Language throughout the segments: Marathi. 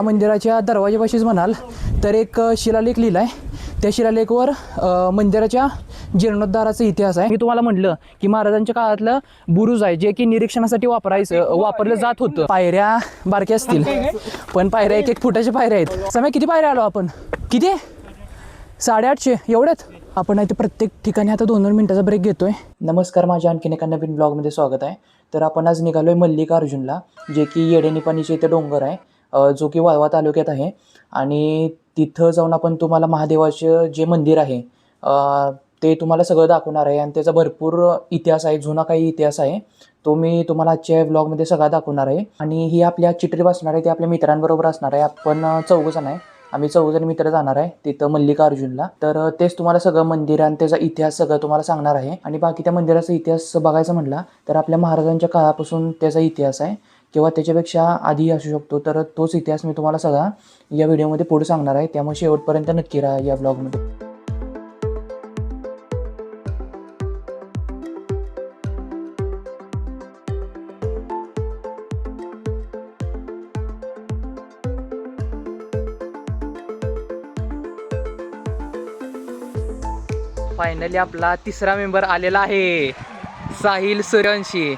मंदिराच्या दरवाजापाशीच म्हणाल तर एक शिलालेख लिहिला आहे. त्या शिलालेखवर मंदिराच्या जीर्णोद्धाराचा इतिहास आहे. मी तुम्हाला म्हटलं की महाराजांच्या काळातलं बुरुज आहे जे की निरीक्षणासाठी वापरलं जात होतं. पायऱ्या बारक्या असतील पण पायऱ्या 1-1 फुटाच्या पायऱ्या आहेत. समय किती पायऱ्या आलो आपण? किती? 850 एवढ्यात. आपण इथे प्रत्येक ठिकाणी आता 2-2 मिनिटाचा ब्रेक घेतोय. नमस्कार, माझ्या आणखीन एका नवीन ब्लॉगमध्ये स्वागत आहे. तर आपण आज निघालोय मल्लिकार्जुनला, जे की येडेनिपाणीचे इथे डोंगर आहे, जो की वाळवा तालुक्यात आहे. आणि तिथं जाऊन आपण तुम्हाला महादेवाचं जे मंदिर आहे ते तुम्हाला सगळं दाखवणार आहे. आणि त्याचा भरपूर इतिहास आहे, जुना काही इतिहास आहे, तो मी तुम्हाला आजच्या ब्लॉगमध्ये सगळा दाखवणार आहे. आणि ही आपली आजची ट्रिप असणार आहे, ती आपल्या मित्रांबरोबर असणार आहे. आपण 4 जण आहे, आम्ही 4 जण मित्र जाणार आहे तिथं मल्लिकार्जुनला. तर तेच तुम्हाला सगळं मंदिर आणि त्याचा इतिहास सगळं तुम्हाला सांगणार आहे. आणि बाकी त्या मंदिराचा इतिहास बघायचा म्हटला तर आपल्या महाराजांच्या काळापासून त्याचा इतिहास आहे, किंवा त्याच्यापेक्षा आधी असू शकतो. तर तोच इतिहास मी तुम्हाला सगळा या व्हिडिओमध्ये पुढे सांगणार आहे, त्यामुळे शेवटपर्यंत नक्की राहा या ब्लॉगमध्ये. फायनली आपला तिसरा मेंबर आलेला आहे, साहिल सूर्यवंशी.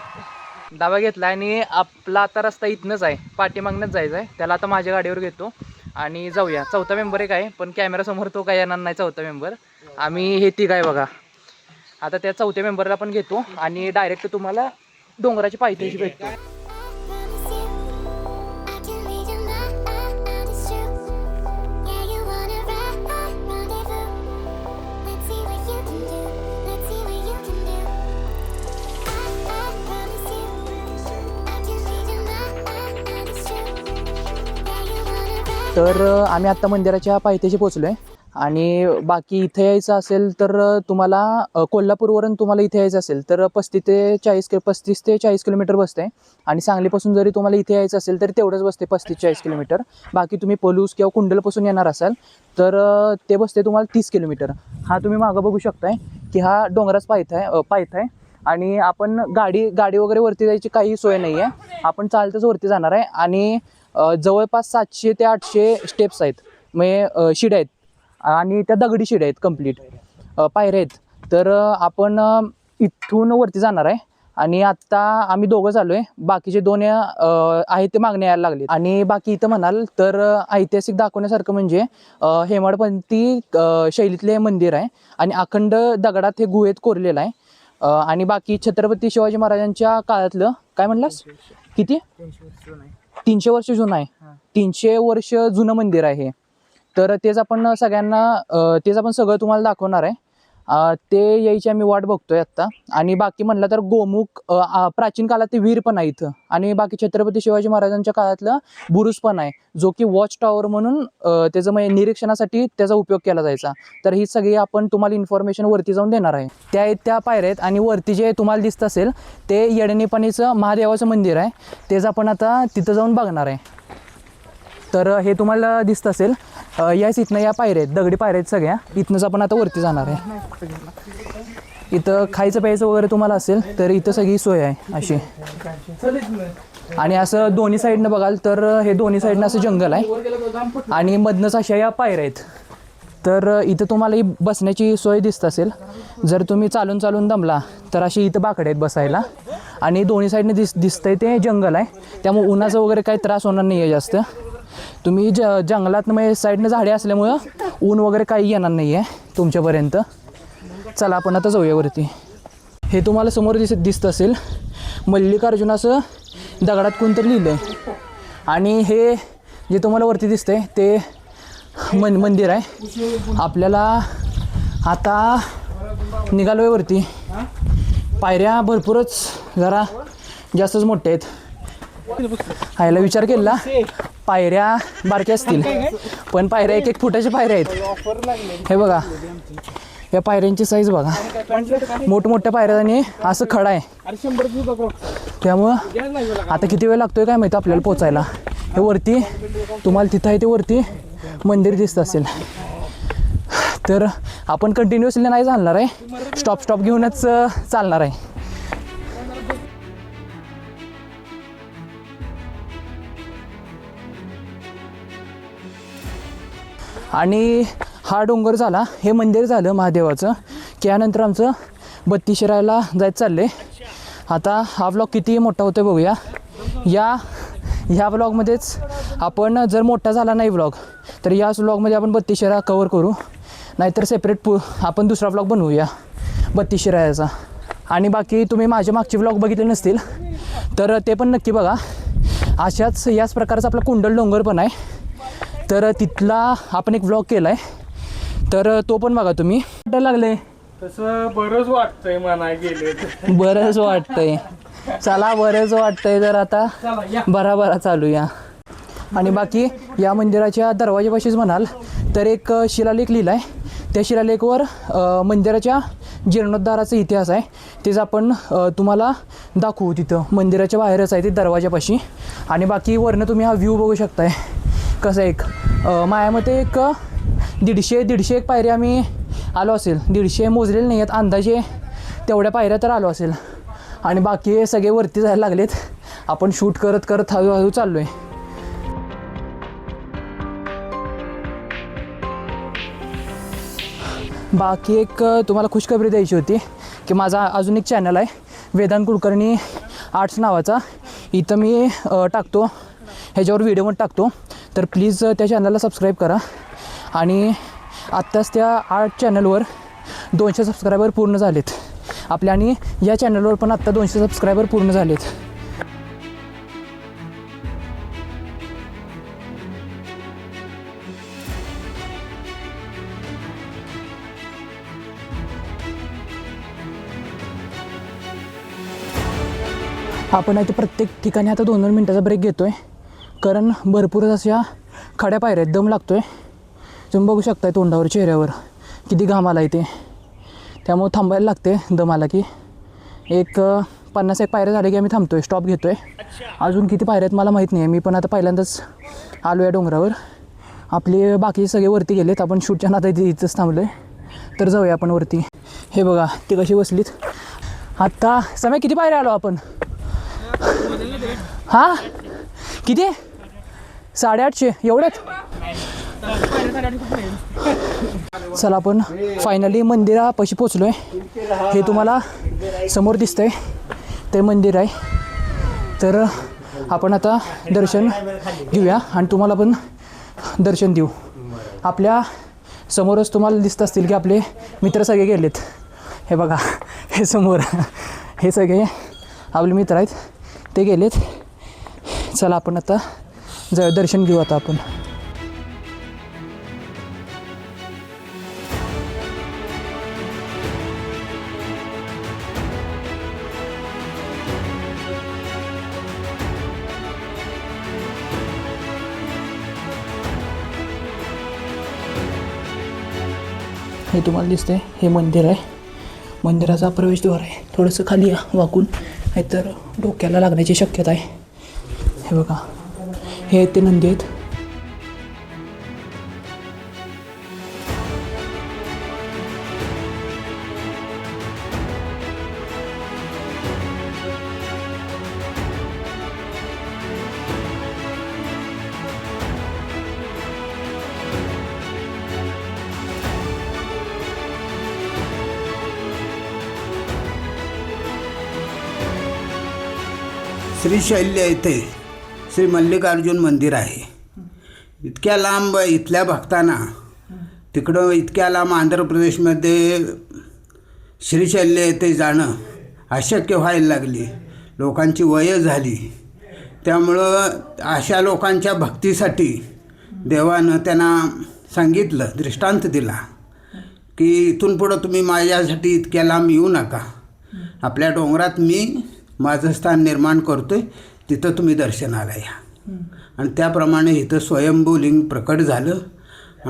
डाबा घेतला आणि आपला आता रस्ता इथनंच आहे, पाठीमागनंच जायचं आहे. त्याला आता माझ्या गाडीवर घेतो आणि जाऊया. 4था मेंबर एक आहे, पण कॅमेरासमोर तो काय येणार नाही 4था मेंबर. आम्ही हे तिघ आहे बघा. आता त्या 4थ्या मेंबरला पण घेतो आणि डायरेक्ट तुम्हाला डोंगराची पायथ्याशी भेटतो. तर आम्ही आत्ता मंदिराच्या पायथ्याशी पोचलो आहे. आणि बाकी इथे यायचं असेल तर तुम्हाला कोल्हापूरवरून तुम्हाला इथे यायचं असेल तर 35 ते 40 किलोमीटर बसते. आणि सांगलीपासून जरी तुम्हाला इथे यायचं असेल तर तेवढंच बसते, 35-40 किलोमीटर. बाकी तुम्ही पलूस किंवा कुंडलपासून येणार असाल तर ते बसते तुम्हाला 30 किलोमीटर. हा तुम्ही मागं बघू शकताय की हा डोंगराच पायथा आहे. आणि आपण गाडी वगैरे वरती जायची काही सोय नाही आहे, आपण चालतच वरती जाणार आहे. आणि जवळपास 700 ते 800 स्टेप्स आहेत, म्हणजे शिड्या आहेत. आणि त्या दगडी शिड्या आहेत, कंप्लीट पायऱ्या आहेत. तर आपण इथून वरती जाणार आहे. आणि आत्ता आम्ही 2 झालो आहे, बाकीचे 2 आहेत ते मागणे यायला लागले. आणि बाकी इथं म्हणाल तर ऐतिहासिक दाखवण्यासारखं म्हणजे हेमाडपंथी शैलीतले मंदिर आहे आणि अखंड दगडात हे गुहेत कोरलेलं आहे. आणि बाकी छत्रपती शिवाजी महाराजांच्या काळातलं काय म्हणलास, किती 300 वर्ष जुनं आहे. 300 वर्ष जुनं मंदिर आहे. तर तेच आपण सगळं तुम्हाला दाखवणार आहे. ते यायची आम्ही वाट बघतोय आत्ता. आणि बाकी म्हटलं तर गोमुख, प्राचीन काळात ते वीर पण आहे इथं. आणि बाकी छत्रपती शिवाजी महाराजांच्या काळातलं बुरुज पण आहे, जो की वॉच टॉवर म्हणून त्याचं म्हणजे निरीक्षणासाठी त्याचा उपयोग केला जायचा. तर ही सगळी आपण तुम्हाला इन्फॉर्मेशन वरती जाऊन देणार आहे. त्या पायऱ्या आहेत. आणि वरती जे तुम्हाला दिसत असेल ते येडेनिपाणीचं महादेवाचं मंदिर आहे, तेच आपण आता तिथं जाऊन बघणार आहे. तर हे तुम्हाला दिसत असेल, याच इथनं या पायऱ्या आहेत, दगडी पायऱ्या आहेत सगळ्या. इथनंच आपण आता वरती जाणार आहे. इथं खायचं प्यायचं वगैरे तुम्हाला असेल तर इथं सगळी सोय आहे अशी. आणि असं दोन्ही साईडनं बघाल तर हे दोन्ही साईडनं असं जंगल आहे आणि मधनंच अशा या पायऱ्या आहेत. तर इथं तुम्हाला ही बसण्याची सोय दिसत असेल. जर तुम्ही चालून दमला तर अशी इथं बाकडे आहेत बसायला. आणि दोन्ही साईडने दिसतंय ते जंगल आहे, त्यामुळे उन्हाचा वगैरे काही त्रास होणार नाही आहे जास्त. तुम्ही जंगलात म्हणजे साईडनं झाडे असल्यामुळं ऊन वगैरे काही येणार नाही आहे तुमच्यापर्यंत. चला आपण आता जाऊया वरती. हे तुम्हाला समोर दिसत असेल मल्लिकार्जुनाचं दगडात कोणतरी लिहिलं आहे. आणि हे जे तुम्हाला वरती दिसतंय ते मंदिर आहे. आपल्याला आता निघालो आहे वरती. पायऱ्या भरपूरच जरा जास्तच मोठ्या आहेत. ह्याला विचार केला, पायऱ्या बारक्या असतील पण पायऱ्या 1-1 फुटाच्या पायऱ्या आहेत. हे बघा, या पायऱ्यांची साईज बघा, मोठमोठ्या पायऱ्या आणि असं खडा आहे. त्यामुळं आता किती वेळ लागतोय काय माहिती आपल्याला पोचायला. हे वरती तुम्हाला तिथं आहे ते वरती मंदिर दिसत असेल. तर आपण कंटिन्युअसली नाही चालणार आहे, स्टॉप घेऊनच चालणार आहे. आणि हा डोंगर झाला, हे मंदिर झालं महादेवाचं, की यानंतर आमचं बत्ती शिरायला जायचं चाललं आहे. आता हा व्लॉग किती मोठा होतो बघूया. ह्या व्लॉगमध्येच आपण, जर मोठा झाला नाही व्लॉग तर याच व्लॉगमध्ये आपण बत्ती शिरा कवर करू, नाहीतर सेपरेट आपण दुसरा व्लॉग बनवूया बत्ती शिरायाचा. आणि बाकी तुम्ही माझे मागचे व्लॉग बघितले नसतील तर ते पण नक्की बघा. याच प्रकारचा आपला कुंडल डोंगर पण आहे, तर तिथला आपण एक व्लॉग केला आहे, तर तो पण बघा तुम्ही. वाटायला लागले तसं बरंच वाटतंय म्हणाय गेले. बरंच वाटतंय, चला बरंच वाटतंय, तर आता बरा चालूया. आणि बाकी या मंदिराच्या दरवाजापाशीच म्हणाल तर एक शिलालेख लिहिला आहे, त्या शिलालेखवर मंदिराच्या जीर्णोद्धाराचा इतिहास आहे, तेच आपण तुम्हाला दाखवू. तिथं मंदिराच्या बाहेरच आहे ते दरवाजापाशी. आणि बाकी वरनं तुम्ही हा व्ह्यू बघू शकताय कसं. एक माझ्यामते एक 150 एक पायऱ्या आम्ही आलो असेल, 150 मोजलेले नाही आहेत, अंदाजे तेवढ्या पायऱ्या तर आलो असेल. आणि बाकी सगळे वरती जायला लागलेत, आपण शूट करत हळूहळू चाललो आहे. बाकी एक तुम्हाला खुशखबरी द्यायची होती की माझा अजून एक चॅनल आहे वेदांत कुलकर्णी आर्ट्स नावाचा, इथं मी टाकतो, ह्याच्यावर व्हिडिओ पण टाकतो, तर प्लीज त्या चॅनलला सबस्क्राईब करा. आणि आत्ताच त्या आर्ट चॅनलवर 200 सबस्क्रायबर पूर्ण झालेत आपल्या, आणि या चॅनलवर पण आत्ता 200 सबस्क्रायबर पूर्ण झालेत. आपण आता प्रत्येक ठिकाणी आता 2-2 मिनटाचा ब्रेक घेतो आहे, कारण भरपूर अशा खड्या पायऱ्या आहेत, दम लागतो आहे. तुम्ही बघू शकताय तोंडावर, चेहऱ्यावर किती घाम आला आहे ते, त्यामुळे थांबायला लागते. दम आला की एक 50 पायऱ्या झाल्या की आम्ही थांबतो आहे, स्टॉप घेतो आहे. अजून किती पायऱ्या आहेत मला माहीत नाही, मी पण आता पहिल्यांदाच आलो या डोंगरावर. आपले बाकी सगळे वरती गेलेत, आपण शूटच्या नादात इथंच थांबलो आहे, तर जाऊया आपण वरती. हे बघा ते कशी बसलीत. आत्ता समय किती पायऱ्या आलो आपण? हां किती? 850 एवढ्यात? चला आपण फायनली मंदिरापाशी पोचलो आहे. हे तुम्हाला समोर दिसतंय ते मंदिर आहे, तर आपण आता दर्शन घेऊया आणि तुम्हाला पण दर्शन देऊ. आपल्या समोरच तुम्हाला दिसत असतील की आपले मित्र सगळे गेलेत. हे बघा हे समोर हे सगळे आपले मित्र आहेत, ते गेलेत. चला आपण आता दर्शन घेऊ आता आपण. हे तुम्हाला दिसतंय हे मंदिर आहे, मंदिराचा प्रवेशद्वार आहे. थोडंसं खाली वाकून नाहीतर डोक्याला लागण्याची शक्यता आहे. हे बघा हे ते नंदी आहेत. श्रीशैल्य येथे श्री मल्लिकार्जुन मंदिर आहे. इतक्या लांब इथल्या भक्तांना तिकडं इतक्या लांब आंध्र प्रदेशमध्ये श्रीशैल्य येथे जाणं अशक्य व्हायला लागली. लोकांची वय झाली, त्यामुळं अशा लोकांच्या भक्तीसाठी देवानं त्यांना सांगितलं, दृष्टांत दिला की इथून पुढं तुम्ही माझ्यासाठी इतक्या लांब येऊ नका. आपल्या डोंगरात मी माझं स्थान निर्माण करतो आहे, तिथं तुम्ही दर्शनाला या. आणि त्याप्रमाणे इथं स्वयंभू लिंग प्रकट झालं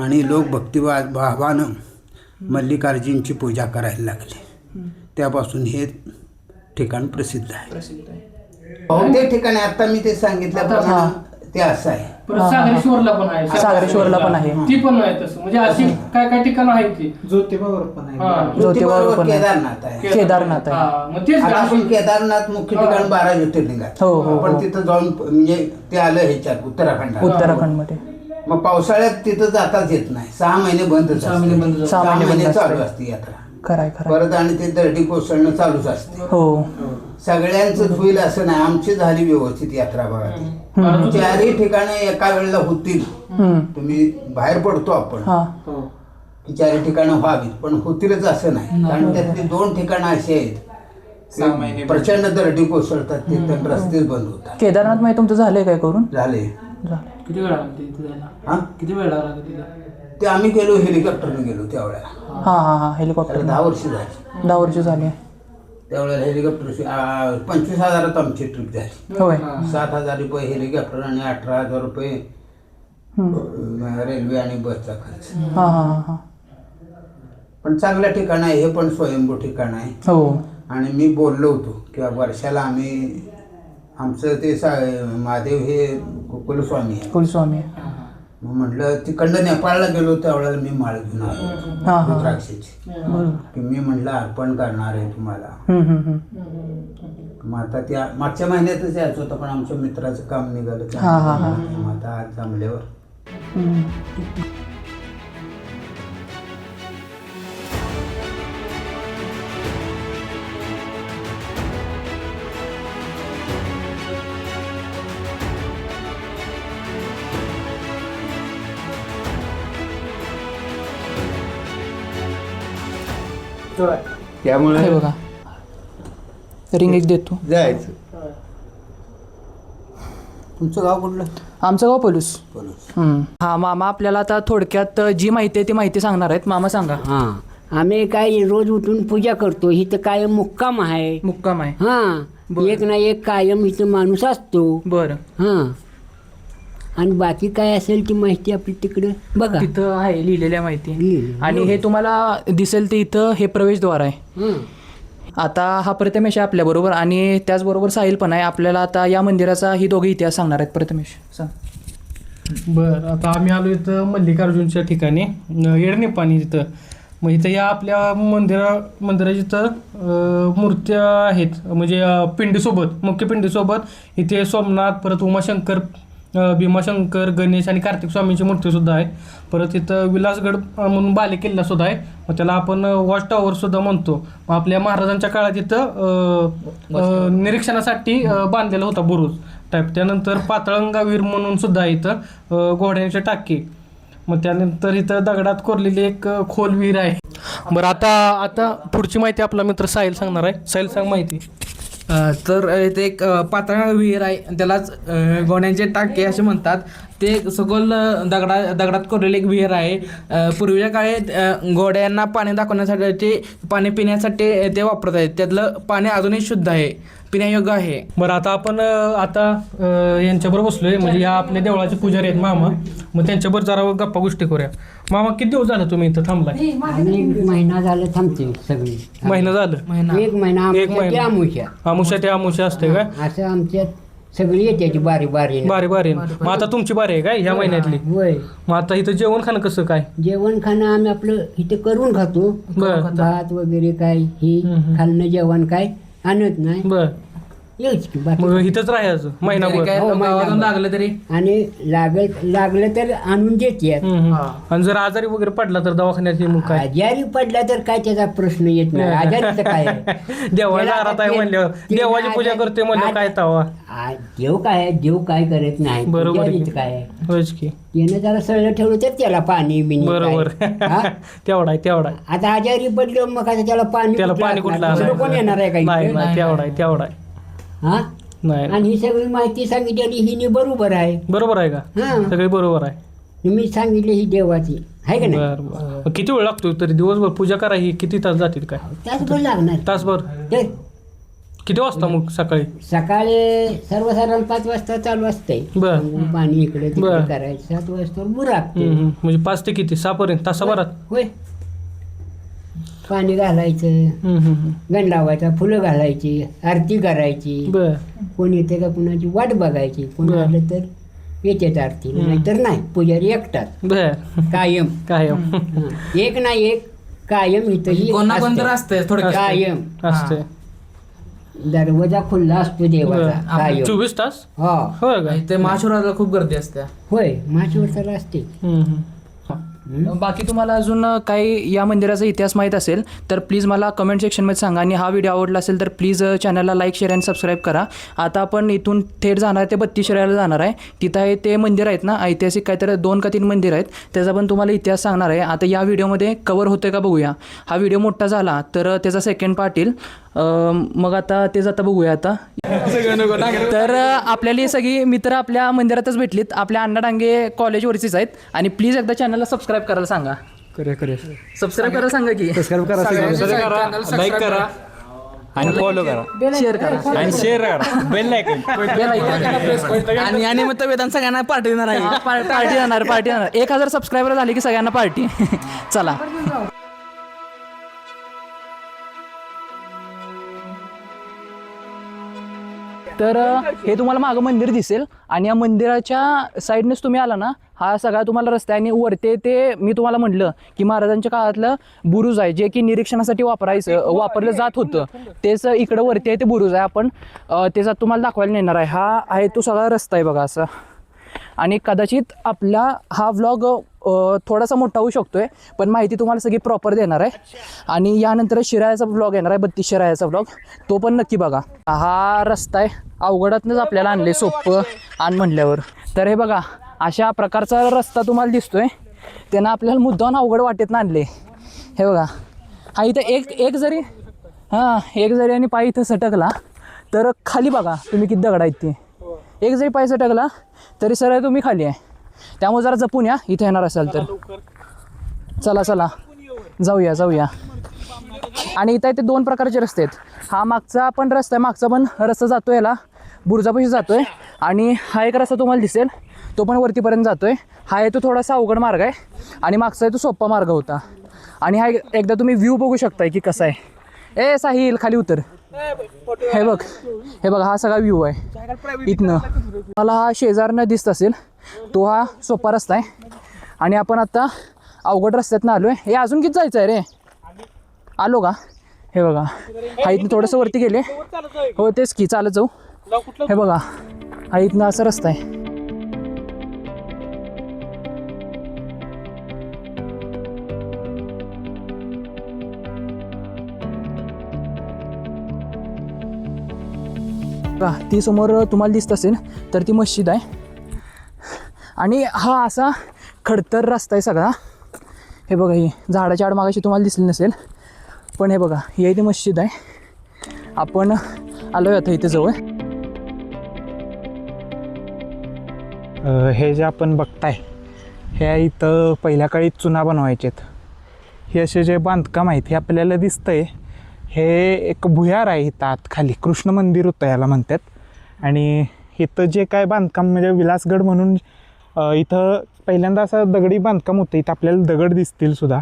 आणि लोक भावानं मल्लिकार्जुनची पूजा करायला लागले. त्यापासून हे ठिकाण प्रसिद्ध आहे. बहुतेक ठिकाणी आता मी ते सांगितल्याप्रमाणे ते असं आहे. सागरेश्वरला पण आहे, सागरेश्वरला पण आहे, ती पण आहे तसं. म्हणजे अशी काय ठिकाण आहेत की ज्योतिबावर पण आहे, ज्योतिबावर पण केदारनाथ आहे. केदारनाथ आहे. मग तेच आता आपण केदारनाथ मुख्य ठिकाण 12 ज्योतिर्लिंग आहे. हो, हो, आपण तिथं जाऊन म्हणजे ते आलं ह्याच्यात उत्तराखंडात. उत्तराखंडमध्ये. मग पावसाळ्यात तिथं जाताच येत नाही. 6 महिने बंदच 6 महिने बंद असते. असते. 6 महिने बंद चालू असते. असते यात्रा. खराय खराय. परत आणि ते दर्डी कोसळणं चालूच असते. हो. सगळ्यांचंच होईल असं नाही. आमची झाली व्यवस्थित यात्रा बघा ती. 4ही ठिकाणं एका वेळेला होतील. तुम्ही बाहेर पडतो आपण हा. हो. की 4ही ठिकाणं व्हावीत, पण होतीलच असं नाही. कारण त्यातली 2 ठिकाणं अशी आहेत 6 महिने की प्रचंड दर्डी कोसळतात तिथं रस्तेच बंद होतात. केदारनाथ माहिती तुमचं झालंय काय करून? झाले. किती वेळ लागला तिथे जायला? हा किती वेळ लागला तिथे? ते आम्ही गेलो हेलिकॉप्टरने गेलो त्यावेळेला. हा हा हा. हेलिकॉप्टर. त्याला 10 वर्ष झाली. 10 वर्ष झाली. त्यावेळेला हेलिकॉप्टर 25,000 आमची ट्रिप झाली. होय. 7,000 रुपये हेलिकॉप्टर आणि 18,000 रुपये रेल्वे आणि बसचा खर्च. हा हा हा हा. पण चांगल्या ठिकाण आहे हे, पण स्वयंभू ठिकाण आहे. हो. आणि मी बोललो होतो की वर्षाला आम्ही आमचं ते महादेव हे कुलस्वामी आहे. कुलस्वामी. मग म्हटलं तिकडं नेपाळला गेलो त्यावेळेला मी माळ घेऊन हा, आलो हा. रुद्राक्षाची. बरोबर. की मी म्हटलं अर्पण करणार आहे तुम्हाला. मग आता त्या मागच्या महिन्यातच यायचं होतं, पण आमच्या मित्राचं काम निघालं. हा, हा, हा. मग आता आज जमल्यावर त्यामुळे हे बघा रिंग एक देतो. जायचं. तुमचं गाव कुठलं? आमचं गाव पोलूस. पोलूस. हा. मामा आपल्याला आता थोडक्यात जी माहिती आहे ती माहिती सांगणार आहेत. मामा सांगा. हां आम्ही काय रोज उठून पूजा करतो. इथं काय मुक्काम आहे. मुक्काम आहे. हां एक ना एक कायम इथं माणूस असतो. बरं. हां आणि बाकी काय असेल ती माहिती आपली तिकडे बघा तिथं आहे लिहिलेल्या माहिती. लिहिलेली. आणि हे तुम्हाला दिसेल ते इथं हे प्रवेशद्वार आहे. हं. आता हा प्रथमेश आहे आपल्याबरोबर आणि त्याचबरोबर साहिल पण आहे. आपल्याला आता या मंदिराचा ही दोघे इतिहास सांगणार आहेत. प्रथमेश सांग. बर, आता आम्ही आलो इथं मल्लिकार्जुनच्या ठिकाणी येडनेपाणी इथं. मग इथं या आपल्या मंदिराच्या इथं मूर्त्या आहेत. म्हणजे पिंडीसोबत, मुख्य पिंडीसोबत इथे सोमनाथ, परत उमाशंकर, भीमाशंकर, गणेश आणि कार्तिक स्वामींची मूर्ती सुद्धा आहे. परत इथं विलासगड म्हणून बालेकिल्ला सुद्धा आहे. मग त्याला आपण वॉच टॉवर सुद्धा म्हणतो. मग आपल्या महाराजांच्या काळात इथं निरीक्षणासाठी बांधलेला होता बुरुज टाईप. त्यानंतर पातळंगा वीर म्हणून सुद्धा आहे इथं घोड्यांचे टाके. मग त्यानंतर इथं दगडात कोरलेली एक खोल विहीर आहे. बरं, आता पुढची माहिती आपला मित्र साहिल सांगणार आहे. साहिल सांग माहिती. तर इथे एक पातळ विहीर आहे. त्यालाच गोण्यांचे टाके असे म्हणतात. ते सखोल दगडात कोरलेले एक विहीर आहे. पूर्वीच्या काळी घोड्यांना पाणी दाखवण्यासाठी ते पाणी पिण्यासाठी ते वापरत आहेत. त्यातलं पाणी अजूनही शुद्ध आहे, पिण्यायोग्य आहे. बरं, आता आपण यांच्याबरोबर बसलोय. म्हणजे या आपल्या देवळाचे पुजारी आहेत मामा. मग त्यांच्याबरोबर जरा गप्पा गोष्टी करूया. मामा, किती दिवस झालं तुम्ही इथं थांबलाय? आम्ही 1 महिना झालं थांबते सगळी. महिना झालं. 1 महिना आमुष्या आमुषा ते आमुषा असते काय? असं आमच्यात सगळी येते बारी बारी. मग आता तुमची बारी आहे काय ह्या महिन्यातली? होय. मग आता इथं जेवण खाणं कसं काय? जेवण खाणं आम्ही आपलं इथे करून खातो. बरं. भात वगैरे काय हे खाल्लं जेवण काय आणत नाही. बर, येऊच की बाकी. मग इथंच राहायचं महिनाभर. काय गावातून लागलं तरी आणि लागलं तर आणून देतात. आणि जर आजारी वगैरे पडला तर दवाखान्यात मग काय? आजारी पडला तर काय त्याचा प्रश्न येत नाही. आजारीचं काय आहे? देवाच्या दारात आहे म्हणल्यावर, देवाची पूजा करते म्हणल्यावर काय तवा? देव काय करत नाही. बरोबर आहे. पुजारीचं काय आहे? होयच की. त्यानं जरा सळलं ठेवलं तर त्याला पाणी बिणी काय. बरोबर. हा? तेवढा आहे. आता आजारी पडलं मग आता त्याला पाणी कुठलं असणार? दुसरं कोण येणार आहे नाही काही? नाही, तेवढा आहे. हा नाही, आणि ही सगळी माहिती सांगितलेली ही बरोबर आहे. बरोबर आहे का? हा सगळी बरोबर आहे. मी सांगितले ही देवाची आहे का नाही? बर. किती वेळ लागतो तरी दिवसभर पूजा करा? ही किती तास जातील काय? तासभर लागणार. तासभर. तर किती वाजता मग सकाळी? सकाळी सर्वसाधारण 5 वाजता चालू असतंय. बर. पाणी इकडे तिकडे बर. करायचं. 7 वाजता बुराकते. म्हणजे 5 ते किती? 6 पर्यंत? तासाभरात? होय. पाणी घालायचं, गण लावायचा, फुलं घालायची, आरती करायची. बर. कोण येते का कुणाची वाट बघायची. कोण बर. आलं तर येतेच आरती, नाहीतर नाही. पुजारी एकटाच बर. कायम. काय हं. एक ना एक कायम इथं कोणा कोणतर असतंय थोडं कायम. असते. दरवाजा खुल्ला असतो देवाचा कायम. 24 तास हो होय का? इथे महाशिवरात्राला खूप गर्दी असते. होय महाशिवरात्राला असते. बाकी तुम्हाला अजून काही या मंदिराचा इतिहास माहीत असेल तर प्लीज मला कमेंट सेक्शनमध्ये सांगा. आणि हा व्हिडिओ आवडला असेल तर प्लीज चॅनलला लाईक शेअर आणि सबस्क्राईब करा. आता आपण इथून थेट जाणार आहे ते 32 शिराळ्याला जाणार आहे. तिथं आहे ते मंदिर आहेत ना, ऐतिहासिक काहीतरी 2 का 3 मंदिर आहेत, त्याचा पण तुम्हाला इतिहास सांगणार आहे. आता या व्हिडिओमध्ये कवर होतं का बघूया. हा व्हिडिओ मोठा झाला तर त्याचा सेकंड पार्ट येईल. मग आता तेच आता बघूया. आता तर आपल्याला ही सगळी मित्र आपल्या मंदिरातच भेटलीत. आपल्या अण्णा डांगे कॉलेजवरचीच आहेत. आणि प्लीज एकदा चॅनलला सबस्क्राईब करायला सांगा. सबस्क्राईब करायला सांगा की लाईक करा आणि फॉलो करा, शेअर करा आणि शेअर करा, बेल आयकॉन. आणि आणि मग वेदांत सगळ्यांना पार्टी देणार आहे. पार्टी जाणार 1000 सबस्क्रायबर झाले की सगळ्यांना पार्टी. चला. तर हे तुम्हाला मागं मंदिर दिसेल आणि या मंदिराच्या साईडनेच तुम्ही आला ना, हा सगळा तुम्हाला रस्ता आहे. आणि वरते ते मी तुम्हाला म्हटलं की महाराजांच्या काळातलं बुरुज आहे, जे की निरीक्षणासाठी वापरलं जात होतं. तेच इकडं वरती आहे ते बुरुज आहे. आपण त्याचा तुम्हाला दाखवायला नेणार आहे. हा आहे तो सगळा रस्ता आहे बघा असा. आणि कदाचित आपला हा व्लॉग थोडासा मोठा होऊ शकतोय, पण माहिती तुम्हाला सगळी प्रॉपर देणार आहे. आणि यानंतर शिराळ्याचा व्लॉग येणार आहे, 32 शिराळ्याचा व्लॉग, तो पण नक्की बघा. हा रस्ता आहे, अवघडातनंच आपल्याला आणले सोपं आण म्हणल्यावर. तर हे बघा अशा प्रकारचा रस्ता तुम्हाला दिसतोय, त्यांना आपल्याला मुद्दाम अवघड वाटेत ना आणले. हे बघा हा इथं एक जरी आणि पाय इथं सटकला तर खाली बघा तुम्ही किती दगड आहेत ते. एक जरी पाय सटकला तरी सरळ तुम्ही खाली आहे. त्यामुळे जरा जपून या इथे येणार असाल तर. चला जाऊया. आणि इथं ते 2 प्रकारचे रस्ते आहेत. हा मागचा पण रस्ता आहे, मागचा पण रस्ता जातोय याला बुरुजापाशी जातोय. आणि हा एक रस्ता तुम्हाला दिसेल तो पण वरतीपर्यंत जातोय. हा आहे तो थोडासा अवघड मार्ग आहे आणि मागचा आहे तो सोपा मार्ग होता. आणि हा एकदा तुम्ही व्ह्यू बघू शकताय की कसा आहे. ए साहिल खाली उतर. हे बघ हा सगळा व्ह्यू आहे इथनं. मला हा शेजारनं दिसत असेल तो हा सोपा रस्ता आहे. आणि आपण आता अवघड रस्त्यातनं आलो आहे. हे अजून किती जायचं आहे रे? आलो का? हे बघा हा इथनं थोडंसं वरती गेले. हो तेच की चालत जाऊ. हे बघा हा इथनं असा रस्ता आहे. ती समोर तुम्हाला दिसत असेल तर ती मस्जिद आहे. आणि हा असा खडतर रस्ता आहे सगळा. हे बघा ही झाडाच्या आडमागाशी तुम्हाला दिसली नसेल, पण हे बघा ही इथे मस्जिद आहे. आपण आलो आहे आता इथे जवळ. हे जे आपण बघताय हे इथं पहिल्या काळी चुना बनवायचेत. हे असे जे बांधकाम आहेत हे आपल्याला दिसतंय. हे एक भुयार आहे इथं आत खाली, कृष्ण मंदिर होतं याला म्हणतात. आणि इथं जे काय बांधकाम म्हणजे विलासगड म्हणून इथं पहिल्यांदा असं दगडी बांधकाम होतं. इथं आपल्याला दगड दिसतील सुद्धा.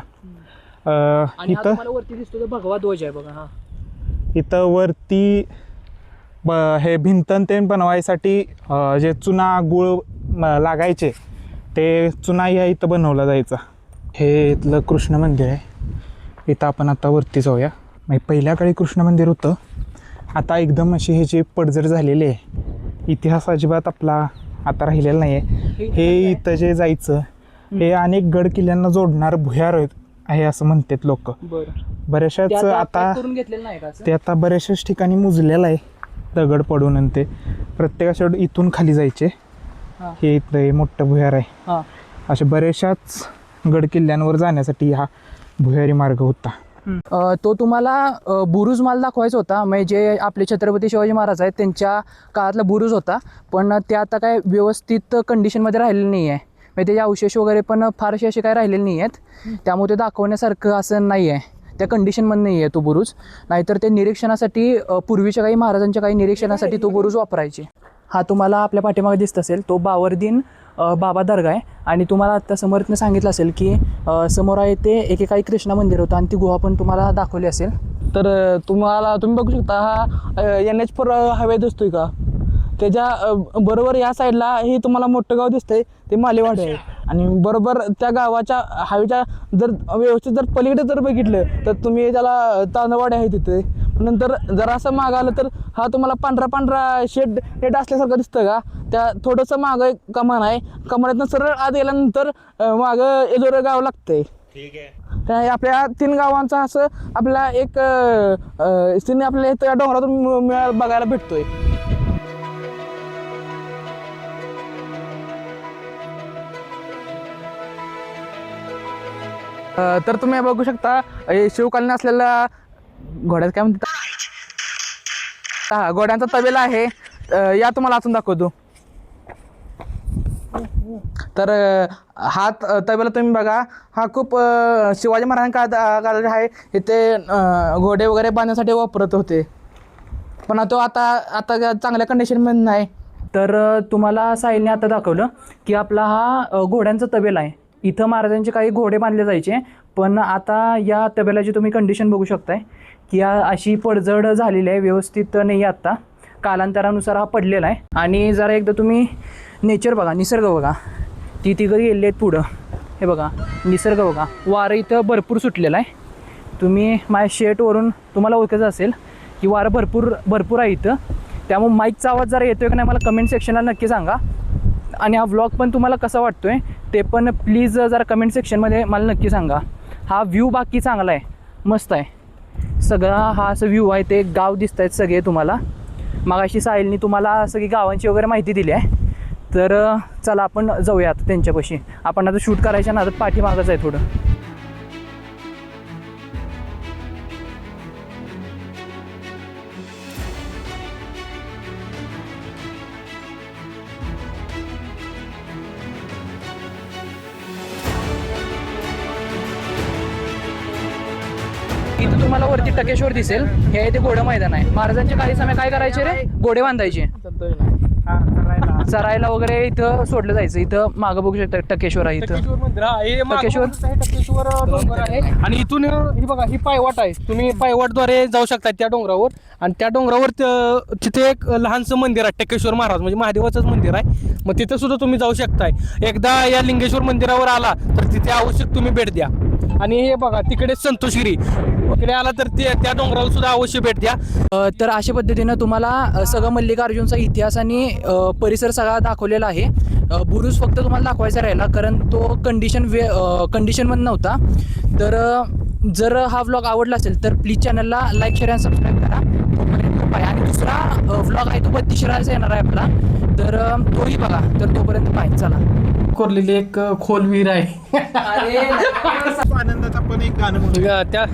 इथं वरती दिसतो भगवा ध्वज आहे बघा. हा इथं वरती हे भिंतन ते बनवायसाठी जे चुना गुळ लागायचे ते चुना या इथं बनवला जायचा. हे इथलं कृष्ण मंदिर आहे. इथं आपण आता वरती जाऊया. म्हणजे पहिल्या काळी कृष्ण मंदिर होतं, आता एकदम अशी ह्याची पडझड झालेली आहे. इतिहास अजिबात आपला आता राहिलेला नाही आहे. हे इथं जे जायचं हे अनेक गड किल्ल्यांना जोडणार भुयार आहे असं म्हणतात लोक. बऱ्याचशाच आता ते आता बऱ्याचशाच ठिकाणी मुजलेलं आहे दगड पडून. आणि ते प्रत्येकाच्या इथून खाली जायचे. हे इथलं मोठं भुयार आहे. अशा बऱ्याचशाच गड किल्ल्यांवर जाण्यासाठी हा भुयारी मार्ग होता. तो तुम्हाला बुरुज मला दाखवायचा होता. म्हणजे जे आपले छत्रपती शिवाजी महाराज आहेत त्यांच्या काळातला बुरुज होता, पण ते आता काय व्यवस्थित कंडिशनमध्ये राहिलेलं नाही आहे. म्हणजे त्याचे अवशेष वगैरे पण फारसे असे काय राहिलेले नाही आहेत. त्यामुळे ते दाखवण्यासारखं असं नाही आहे, त्या कंडिशनमध्ये नाही आहे तो बुरुज. नाहीतर ते निरीक्षणासाठी पूर्वीच्या काही महाराजांच्या काही निरीक्षणासाठी तो बुरुज वापरायचे. हा तुम्हाला आपल्या पाठीमागे दिसत असेल तो बावर्दीन बाबा दर्गा आहे. आणि तुम्हाला आत्ता समोरनं सांगितलं असेल की समोर आहे ते एकेकाळी कृष्णा मंदिर होतं आणि ती गुहा पण तुम्हाला दाखवली असेल. तर तुम्ही बघू शकता हा NH4 हायवे दिसतोय का, त्याच्या बरोबर या साईडला हे तुम्हाला मोठं गाव दिसतंय ते मालेवाडी आहे. आणि बरोबर त्या गावाच्या हायवेच्या जर व्यवस्थित जर पलीकडे जर बघितलं तर तुम्ही त्याला तांदवाडी आहे तिथे. नंतर जरा असं मागं आलं तर हा तुम्हाला पांढरा पांढरा शेड नेट असल्यासारखं दिसतं का, त्या थोडंसं मागं एक कमान आहे, कमानातनं सरळ आत गेल्यानंतर मागं एलोरा गाव लागतंय. त्या आपल्या 3 गावांचा असं आपल्याला एक सीन आपल्या इथं डोंगरातून बघायला भेटतोय. तर तुम्ही बघू शकता शिवकालीन असलेला घोड्यात काय म्हणतात, हा घोड्यांचा तबेला आहे. या तुम्हाला अजून दाखवतो. तर हा तबेला तुम्ही बघा, हा खूप शिवाजी महाराजांच्या काळात आहे. इथे घोडे वगैरे बांधण्यासाठी वापरत होते, पण तो आता चांगल्या कंडिशनमध्ये नाही. तर तुम्हाला साहिलने आता दाखवलं की आपला हा घोड्यांचा तबेला आहे. इथं महाराजांचे काही घोडे बांधले जायचे, पण आता या तबेल्याची तुम्ही कंडिशन बघू शकताय की अशी पडझड झालेली आहे, व्यवस्थित नाही आहे. आत्ता कालांतरानुसार हा पडलेला आहे. आणि जरा एकदा तुम्ही नेचर बघा, निसर्ग बघा, ती तिघं गेले आहेत पुढं. हे बघा निसर्ग बघा, वारं इथं भरपूर सुटलेलं आहे. तुम्ही माझ्या शेटवरून तुम्हाला ओळखायचं असेल की वारं भरपूर आहे इथं. त्यामुळे माईकचा आवाज जरा येतोय का नाही मला कमेंट सेक्शनला नक्की सांगा. आणि हा व्लॉग पण तुम्हाला कसा वाटतोय ते पण प्लीज जरा कमेंट सेक्शनमध्ये मला नक्की सांगा. हा व्ह्यू बाकी चांगला आहे, मस्त आहे सगळा. हा असं व्ह्यू आहे, ते गाव दिसत आहेत सगळे तुम्हाला. मगाशी साहिलनी तुम्हाला सगळी गावांची वगैरे माहिती दिली आहे. तर चला आपण जाऊया आता त्यांच्यापाशी. आपण आता शूट करायच्या नादात पाठीमागच आहे थोडं. इथं तुम्हाला वरती टकेश्वर दिसेल, हे ते घोडं मैदान आहे. महाराजांचे काही समय काय करायचे रे, घोडे बांधायचे, चरायला वगैरे इथं सोडलं जायचं. इथं मागं बघू शकता टकेश्वर आहे इथं. टकेश्वर डोंगर आहे. आणि इथून ही बघा, ही पायवाट आहे. तुम्ही पायवाटद्वारे जाऊ शकता त्या डोंगरावर. आणि त्या डोंगरावर तिथे एक लहानसं मंदिर आहे, टकेश्वर महाराज म्हणजे महादेवाचंच मंदिर आहे. मग तिथं सुद्धा तुम्ही जाऊ शकताय. एकदा या लिंगेश्वर मंदिरावर आला तर तिथे आवश्यक तुम्ही भेट द्या. आणि हे बघा तिकडे संतोषगिरी, इकडे आला तर त्या डोंगरावर सुद्धा अवश्य भेट द्या. तर अशा पद्धतीनं तुम्हाला सगळं मल्लिकार्जुनचा इतिहास आणि परिसर सगळा दाखवलेला आहे. बुरुज फक्त तुम्हाला दाखवायचा राहिला, कारण तो कंडिशनमध्ये नव्हता. तर जर हा व्लॉग आवडला असेल तर प्लीज चॅनलला लाईक, शेअर आणि सबस्क्राईब करा. तोपर्यंत बाय. आणि दुसरा व्लॉग आहे तो 32 येणार आहे आपला, तर तोही बघा. तर तोपर्यंत बाय, चला. कोरलेली एक खोल विहीर आहे. आनंदाचा पण एक गाणं म्हणूया. त्या